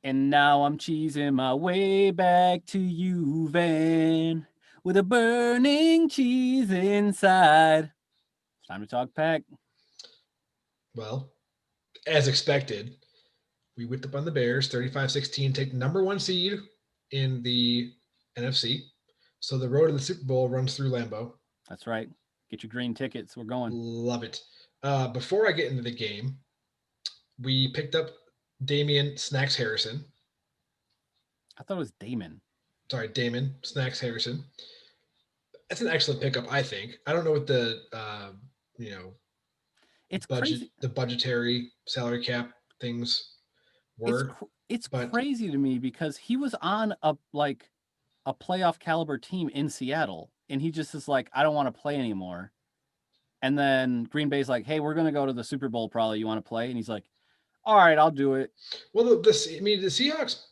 And now I'm cheesing my way back to you, Van, with a burning cheese inside. It's time to talk pack. Well, as expected, we whipped up on the Bears 35-16, take number one seed in the NFC. So the road to the Super Bowl runs through Lambeau. That's right. Get your green tickets. We're going. Love it. Before I get into the game, we picked up Damian Snacks Harrison. I thought it was Damon. Sorry, Damon Snacks Harrison. That's an excellent pickup, I think. I don't know what the you know It's budget, crazy. the budgetary salary cap things were, It's but crazy to me because he was on a playoff caliber team in Seattle, and he just is like, I don't want to play anymore. And then Green Bay's like, hey, we're gonna go to the Super Bowl. Probably you want to play? And he's like, all right, I'll do it. well, the Seahawks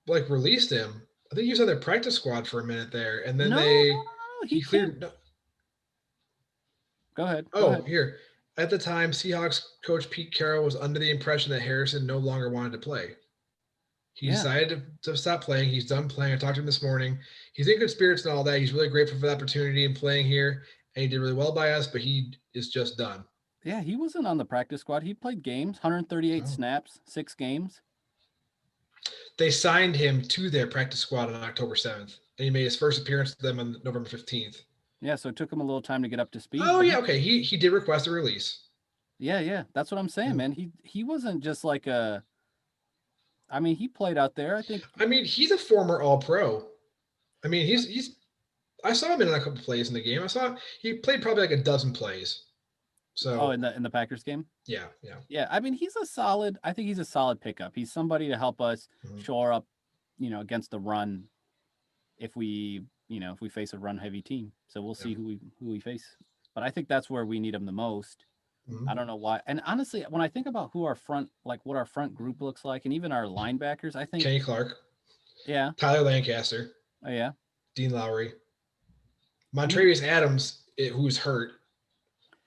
like released him. I think he was on their practice squad for a minute there, and then No, no, no, they no. he He can't. cleared. Go ahead. Go Oh, ahead. here. At the time, Seahawks coach Pete Carroll was under the impression that Harrison no longer wanted to play. He Yeah. decided to stop playing. He's done playing. I talked to him this morning. He's in good spirits and all that. He's really grateful for the opportunity and playing here, and he did really well by us, but he is just done. Yeah, he wasn't on the practice squad. He played games, 138 Oh. snaps, 6 games. They signed him to their practice squad on October 7th, and he made his first appearance to them on November 15th. Yeah, so it took him a little time to get up to speed, Oh, but yeah, okay. He did request a release. yeah, that's what I'm saying, Yeah. man. He wasn't just like a. I mean, he played out there. I think. I mean, he's a former All Pro. I mean, he's. I saw him in a couple plays in the game. I saw he played probably like a dozen plays. Oh, So in the Packers game. yeah, yeah. Yeah, I mean, he's a solid. I think he's a solid pickup. He's somebody to help us Mhm. shore up, against the run. If we, if we face a run heavy team, so we'll Yeah. see who we face. But I think that's where we need him the most. I Mhm. don't know why. And honestly, when I think about who our front, like what our front group looks like, and even our linebackers, I think, Kenny Clark, yeah, Tyler Lancaster, oh yeah, Dean Lowry, he. Montravius Adams, who's hurt.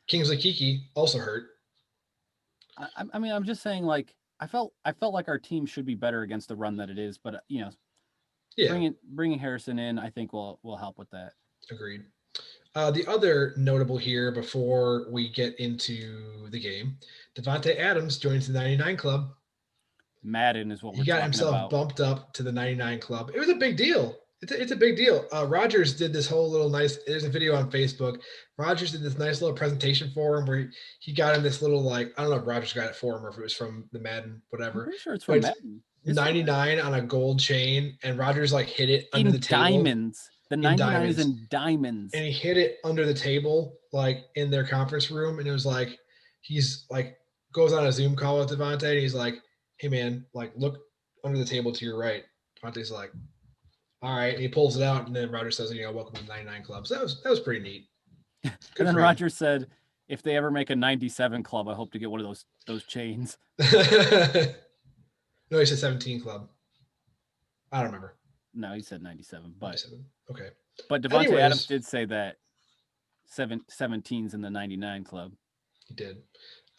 Kingsley Kiki also hurt. I mean, I'm just saying, like, I felt like our team should be better against the run that it is, but Yeah, bringing Harrison in, I think will help with that. agreed. The other notable here before we get into the game, Devonte Adams joins the 99 Club. Madden is what He we're got talking himself about. bumped up to the 99 Club. It was a big deal. It's a big deal. Rogers did this whole little nice. There's a video on Facebook. Rogers did this nice little presentation for him where he got in this little like I don't know if Rogers got it for him or if it was from the Madden I'm whatever, pretty sure it's but from it's Madden. It's from Madden. 99 on a gold chain, and Rogers like hit it under the In table diamonds. The in 99 is diamonds, in diamonds. and he hit it under the table like in their conference room, and it was like he's like goes on a Zoom call with Devontae, and he's like, "Hey man, like look under the table to your right." Devontae's like, "All right," and he pulls it out, and then Rogers says, "Welcome to the 99 Club." So that was pretty neat. And Good then for him. Roger said, if they ever make a 97 club, I hope to get one of those chains. No, he said 17 Club. I don't remember. No, he said 97, but 97. Okay. Devontae Adams Anyways, did say that 17's in the 99 club. he did.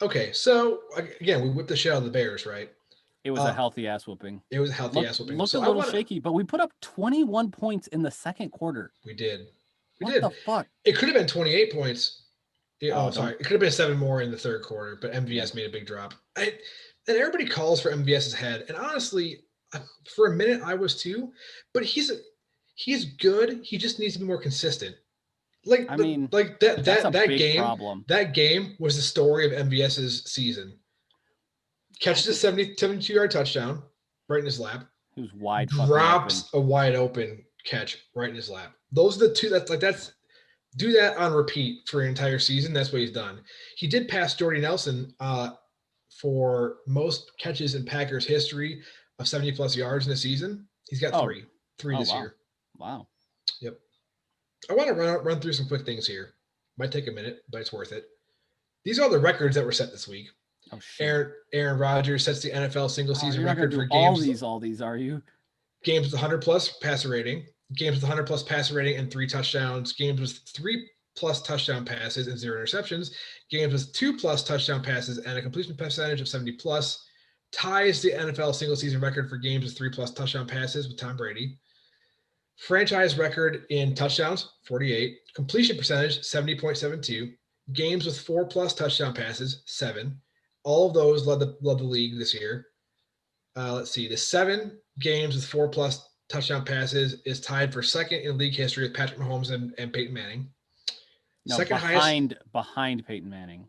Okay, so again, we whipped the shit out of the Bears, right? It was a Uh, healthy ass whooping. it was a healthy Looked ass whooping. looked a So I little want to. shaky, but we put up 21 points in the second quarter. We did. We What the did. fuck? It could have been 28 points. Yeah, Oh, oh, don't. sorry. It could have been seven more in the third quarter, but Yeah. MVS made a big drop. And everybody calls for MVS's head. And honestly, for a minute, I was too. But he's good. He just needs to be more consistent. I mean, Like that's a big game. problem. That game was the story of MVS's season. I Catches a just 72-yard touchdown right in his lap. He was wide fucking open. Drops a wide open catch right in his lap. Those are the two that's do that on repeat for an entire season. That's what he's done. He did pass Jordy Nelson for most catches in Packers history of 70 plus yards in a season. He's got Oh, three oh this wow. year. Wow. Yep. I want to run through some quick things here. Might take a minute, but it's worth it. These are the records that were set this week. Oh shit. Aaron Rodgers sets the NFL single Oh, season you're not gonna record do for games all these, are you? with 100 plus passer rating, games with 100 plus passer rating and 3 touchdowns, games with 3 plus touchdown passes and 0 interceptions, games with 2 plus touchdown passes and a completion percentage of 70 plus, ties the NFL single season record for games with 3+ touchdown passes with Tom Brady. Franchise record in touchdowns, 48. Completion percentage, 70.72. Games with 4+ touchdown passes, 7. All of those led the league this year. Let's see. The 7 games with 4+ touchdown passes is tied for second in league history with Patrick Mahomes and Peyton Manning. No, Second highest. behind Peyton Manning.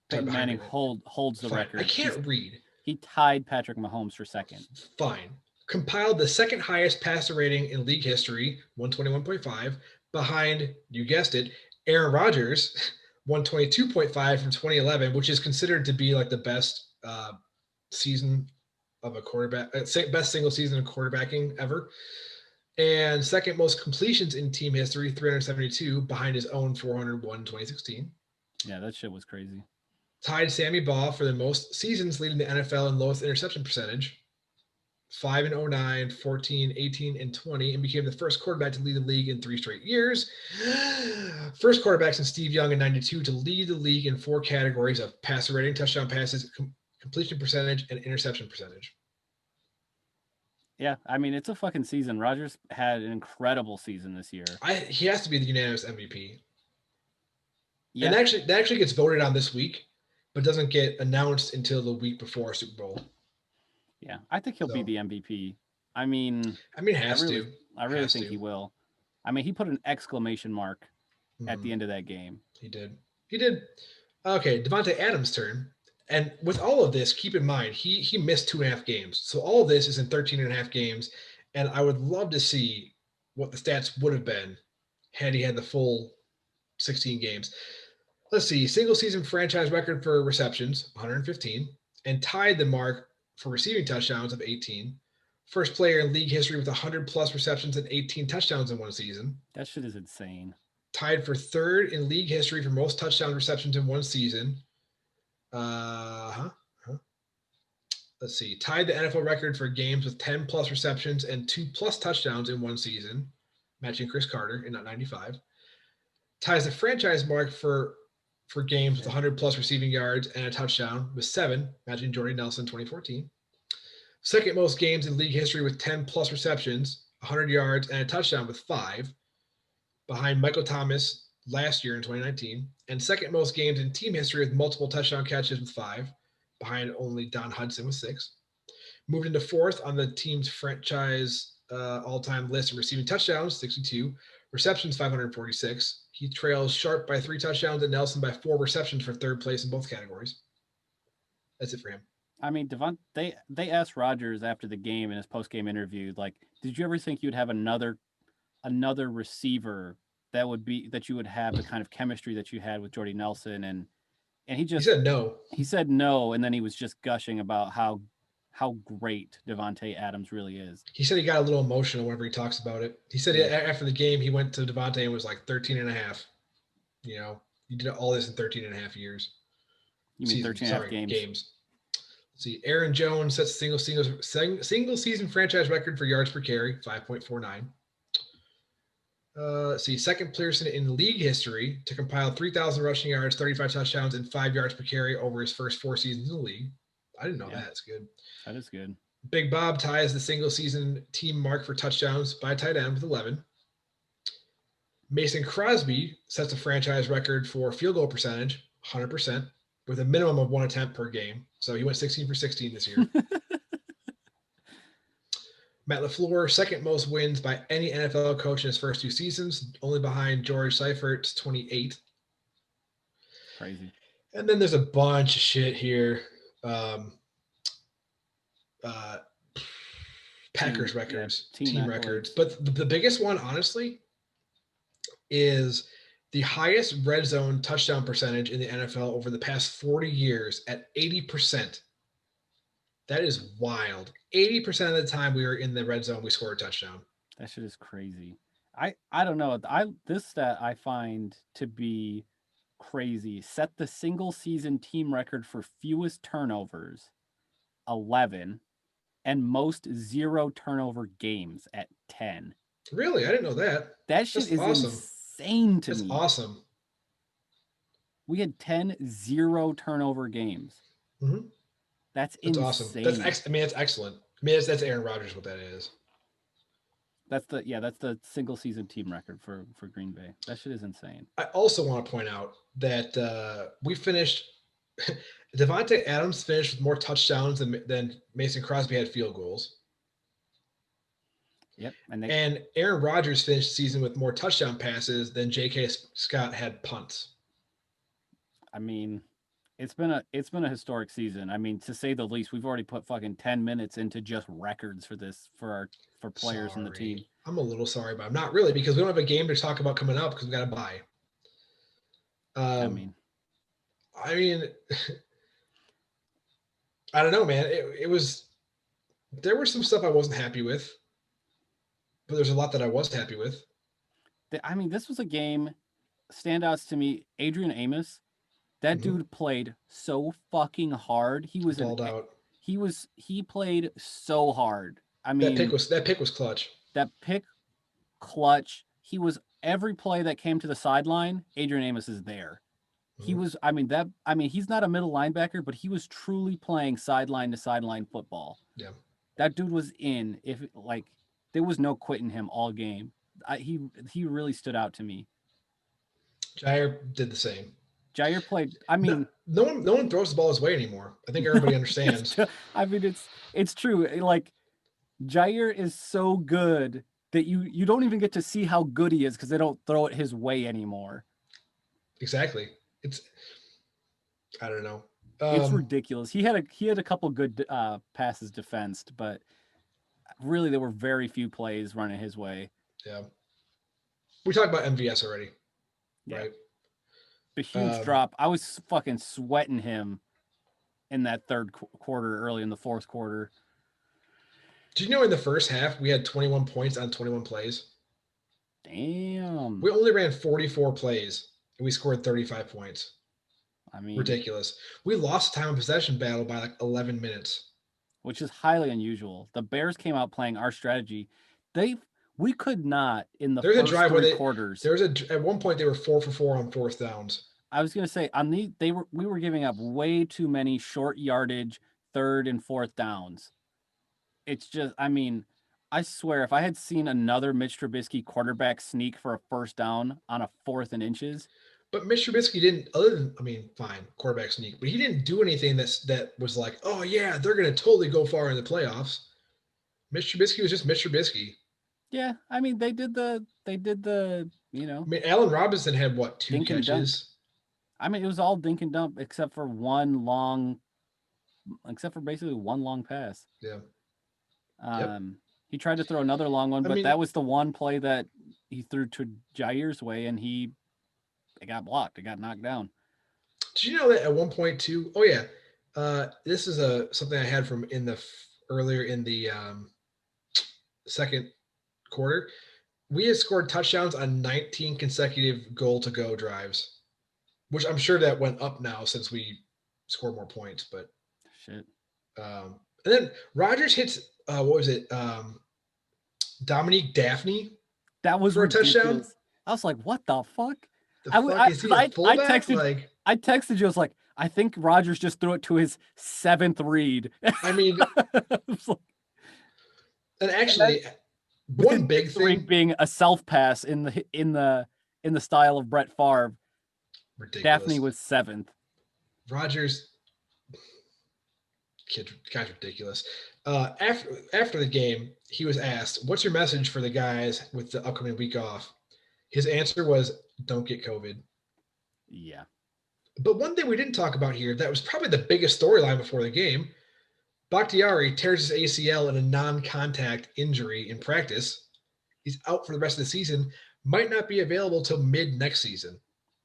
Sorry, Peyton behind Manning me. holds the Fine. I record. can't read. He tied Patrick Mahomes for second. Fine. Compiled the second highest passer rating in league history, 121.5, behind, you guessed it, Aaron Rodgers, 122.5 from 2011, which is considered to be like the best season of a quarterback, best single season of quarterbacking ever. And second most completions in team history, 372, behind his own 401 in 2016. Yeah, that shit was crazy. Tied Sammy Baugh for the most seasons leading the NFL in lowest interception percentage, 5 in 09, 14, 18, and 20, and became the first quarterback to lead the league in 3 straight years. First quarterback since Steve Young in 92 to lead the league in 4 categories of passer rating, touchdown passes, completion percentage, and interception percentage. Yeah, I mean, it's a fucking season. Rodgers had an incredible season this year. He has to be the unanimous MVP. Yeah. And that actually gets voted on this week, but doesn't get announced until the week before Super Bowl. Yeah, I think he'll be the MVP. I mean, has to. I really think he will. I mean, he put an exclamation mark at the end of that game. He did. Okay, Devontae Adams' turn. And with all of this, keep in mind, he missed 2.5 games. So all of this is in 13.5 games. And I would love to see what the stats would have been had he had the full 16 games. Let's see. Single season franchise record for receptions, 115, and tied the mark for receiving touchdowns of 18. First player in league history with 100+ receptions and 18 touchdowns in one season. That shit is insane. Tied for third in league history for most touchdown receptions in one season. Let's see. Tied the NFL record for games with 10+ receptions and 2+ touchdowns in one season, matching Chris Carter in 95. Ties the franchise mark for games with 100+ receiving yards and a touchdown with 7, matching Jordy Nelson 2014. Second most games in league history with 10+ receptions, 100 yards, and a touchdown with 5, behind Michael Thomas last year in 2019. And second most games in team history with multiple touchdown catches with 5, behind only Don Hudson with 6. Moved into fourth on the team's franchise all-time list of receiving touchdowns, 62. Receptions, 546. He trails Sharp by 3 touchdowns and Nelson by 4 receptions for third place in both categories. That's it for him. I mean, they asked Rodgers after the game in his post-game interview, like, did you ever think you'd have another receiver that you would have the kind of chemistry that you had with Jordy Nelson? And he said no. He said no, and then he was just gushing about how great Devontae Adams really is. He said he got a little emotional whenever he talks about it. He said after the game, he went to Devontae and was like 13 and a half. You know, you did all this in 13 and a half years. You mean 13 and a half games? Let's see. Aaron Jones sets single season franchise record for yards per carry, 5.49. Let's see. Second person in league history to compile 3,000 rushing yards, 35 touchdowns, and 5 yards per carry over his first 4 seasons in the league. I didn't know that. That's good. That is good. Big Bob ties the single season team mark for touchdowns by tight end with 11. Mason Crosby sets a franchise record for field goal percentage, 100%, with a minimum of 1 attempt per game. So he went 16 for 16 this year. Matt LaFleur, second most wins by any NFL coach in his first 2 seasons, only behind George Seifert's 28. Crazy. And then there's a bunch of shit here. Packers records, team records. But the biggest one, honestly, is the highest red zone touchdown percentage in the NFL over the past 40 years at 80%. That is wild. 80% of the time we were in the red zone, we scored a touchdown. That shit is crazy. I don't know. This stat I find to be crazy. Set the single season team record for fewest turnovers, 11, and most 0 turnover games at 10. Really? I didn't know that. That shit is awesome. Insane to me. That's awesome. We had 10 0 turnover games. Mm-hmm. That's That's awesome. insane. I mean, that's excellent. I mean, that's Aaron Rodgers. What that is. That's the single season team record for Green Bay. That shit is insane. I also want to point out that we finished. Devontae Adams finished with more touchdowns than Mason Crosby had field goals. Yep, and they And Aaron Rodgers finished the season with more touchdown passes than J.K. Scott had punts. I mean, it's been a historic season. I mean, to say the least, we've already put fucking 10 minutes into just records for this for players in the team. Sorry. I'm a little sorry, but I'm not really because we don't have a game to talk about coming up because we got to buy. I Um, mean, I mean, I don't know, man. It was there was some stuff I wasn't happy with, but there's a lot that I was happy with. I mean, this was a game standouts to me. Adrian Amos, that Mm-hmm. dude played so fucking hard. Balled out. He played so hard. I mean, That pick was clutch. that pick clutch. He was every play that came to the sideline. Adrian Amos is there. He Mm-hmm. was. I mean, he's not a middle linebacker, but he was truly playing sideline to sideline football. Yeah. That dude was in. If like there was no quitting him all game. He really stood out to me. Jair did the same. Jair played. I No, mean, no one throws the ball his way anymore. I think everybody understands. I mean, it's true. Like Jair is so good that you don't even get to see how good he is because they don't throw it his way anymore. Exactly. It's I don't know. It's ridiculous. He had a couple good passes defensed, but really there were very few plays running his way. Yeah. We talked about MVS already, Yeah, right? the huge drop. I was fucking sweating him in that third quarter, early in the fourth quarter. Do you know in the first half we had 21 points on 21 plays? Damn. We only ran 44 plays and we scored 35 points. I mean, Ridiculous. We lost time of possession battle by like 11 minutes. which is highly unusual. The Bears came out playing our strategy. They we could not in the There's a first drive where three quarters. there was at one point they were 4 for 4 on fourth downs. I was gonna say on we were giving up way too many short yardage third and fourth downs. It's just I mean, I swear if I had seen another Mitch Trubisky quarterback sneak for a first down on a fourth and inches, But Mr. Trubisky didn't, other than, I mean, fine, quarterback sneak, but he didn't do anything that was like, oh, yeah, they're going to totally go far in the playoffs. Mr. Trubisky was just Mr. Trubisky. yeah, I mean they did the I mean, Allen Robinson had, what, 2 dink and dunk. catches? I mean it was all dink and dump except for basically one long pass. Yeah. Yep. He tried to throw another long one, I but mean, that was the one play that he threw to Jair's way, and it got blocked. It got knocked down. did you know that at one point, too? Oh, yeah. This is something I had from earlier in the second quarter. We had scored touchdowns on 19 consecutive goal-to-go drives, which I'm sure that went up now since we scored more points. But Shit. and then Rogers hits what was it? Dominique Daphne That was for a touchdown. ridiculous. I was like, what the fuck? The fuck is he a fullback? I texted you. I was like, I think Rogers just threw it to his seventh read. I mean, Like, and actually, one big thing being a self pass in the style of Brett Favre. ridiculous. Daphne was seventh. Rogers, guy's ridiculous. After the game, he was asked, "What's your message for the guys with the upcoming week off?" His answer was, "Don't get COVID." Yeah. But one thing we didn't talk about here that was probably the biggest storyline before the game, Bakhtiari tears his ACL in a non-contact injury in practice. He's out for the rest of the season, might not be available till mid next season.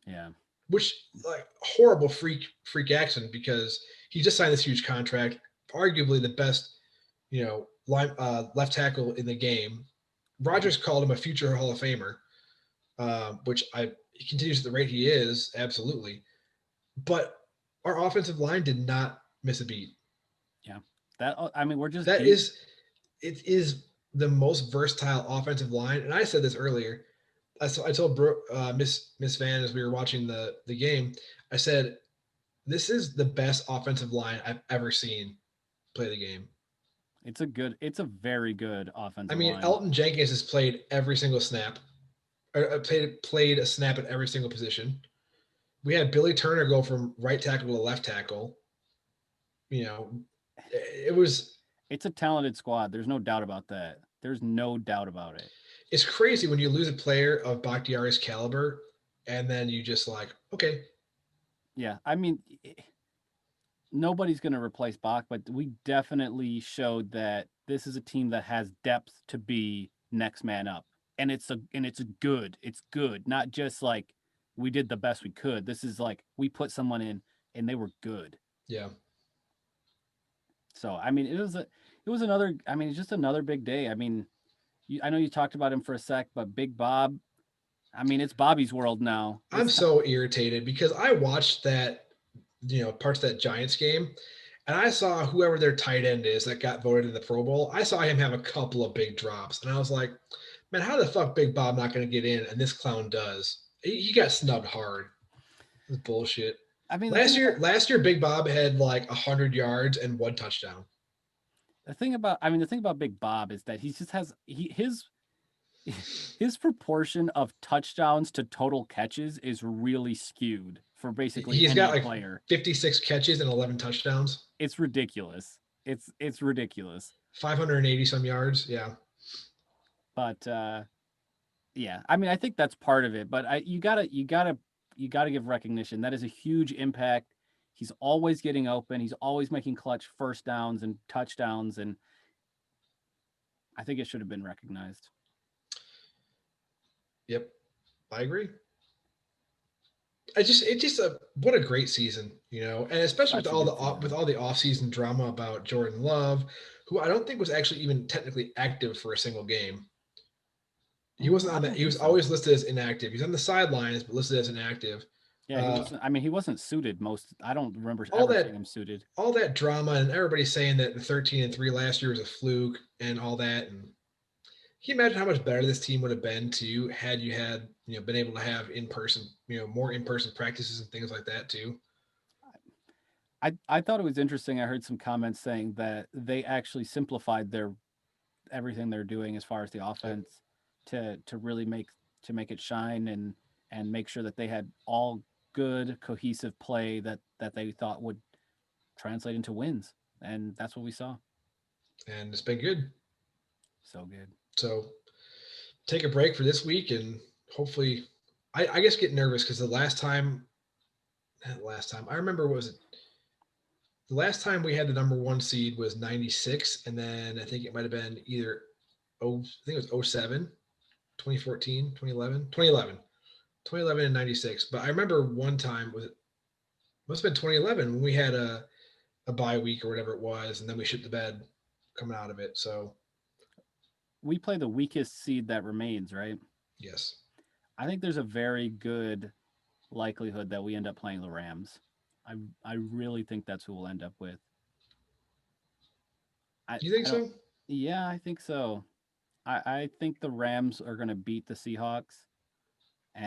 Yeah. Which, like, horrible freak accident because he just signed this huge contract, arguably the best, left tackle in the game. Rogers called him a future Hall of Famer, which he continues at the rate he is, absolutely. But our offensive line did not miss a beat. Yeah. We're just It is the most versatile offensive line. And I said this earlier. I told Miss Van as we were watching the game, I said, this is the best offensive line I've ever seen play the game. It's a very good I offensive mean, line. Elton Jenkins has played every single snap, or played a snap at every single position. We had Billy Turner go from right tackle to left tackle. You know, it was It's a talented squad. There's no doubt about that. There's no doubt about it. it's crazy when you lose a player of Bakhtiari's caliber, and then you just like, okay, Yeah, I mean, nobody's going to replace Bach, but we definitely showed that this is a team that has depth to be next man up, and it's good. It's good, not just like we did the best we could. This is like we put someone in, and they were good. yeah, So I mean, it was another. I mean, it's just another big day. I mean, I know you talked about him for a sec, but Big Bob. I mean, it's Bobby's world now. I'm It's so irritated because I watched that, parts of that Giants game, and I saw whoever their tight end is that got voted in the Pro Bowl. I saw him have a couple of big drops, and I was like, man, how the fuck Big Bob not going to get in, and this clown does? He got snubbed hard. This bullshit. I mean, Last year, Big Bob had like 100 yards and one touchdown. the thing about Big Bob is that he just has his proportion of touchdowns to total catches is really skewed for basically He's got any like player. 56 catches and 11 touchdowns, It's ridiculous. It's ridiculous. 580 some yards. Yeah, But yeah, I mean, I think that's part of it. But you gotta give recognition. That is a huge impact. He's always getting open. He's always making clutch first downs and touchdowns, and I think it should have been recognized. yep, I agree. It just a what a great season, and especially with Such a all good with season. all the off-season drama about Jordan Love, who I don't think was actually even technically active for a single game. He wasn't I on that. don't He think was so. always listed as inactive. He's on the sidelines, but listed as inactive. Yeah, he Uh, wasn't. I mean, he wasn't suited most. I don't remember all ever seeing that him suited. all that drama and everybody saying that the 13-3 last year was a fluke and all that. And can you imagine how much better this team would have been too had you had been able to have in person, more in person practices and things like that too. I thought it was interesting. I heard some comments saying that they actually simplified their everything they're doing as far as the Yep. offense to really make it shine and make sure that they had all good cohesive play that they thought would translate into wins, and that's what we saw. And it's been good. So good. So take a break for this week and hopefully, I guess get nervous because last time I remember was it the last time we had the number one seed was 96, and then I think it might have been either I think it was oh 07, 2014, 2011, 2011, 2011 and 96. But I remember one time was it must have been 2011 when we had a bye week or whatever it was, and then we shit the bed coming out of it. So We play the weakest seed that remains, right? yes, I think there's a very good likelihood that we end up playing the Rams. I I really think that's who we'll end up with. you think I don't. so? Yeah, I think so. I think the Rams are going to beat the Seahawks.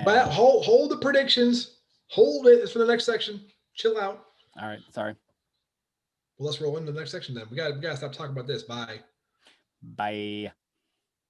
But And hold the predictions. Hold it. It's for the next section. Chill out. all right, sorry. Well, let's roll into the next section then. We got to stop talking about this. Bye. Bye.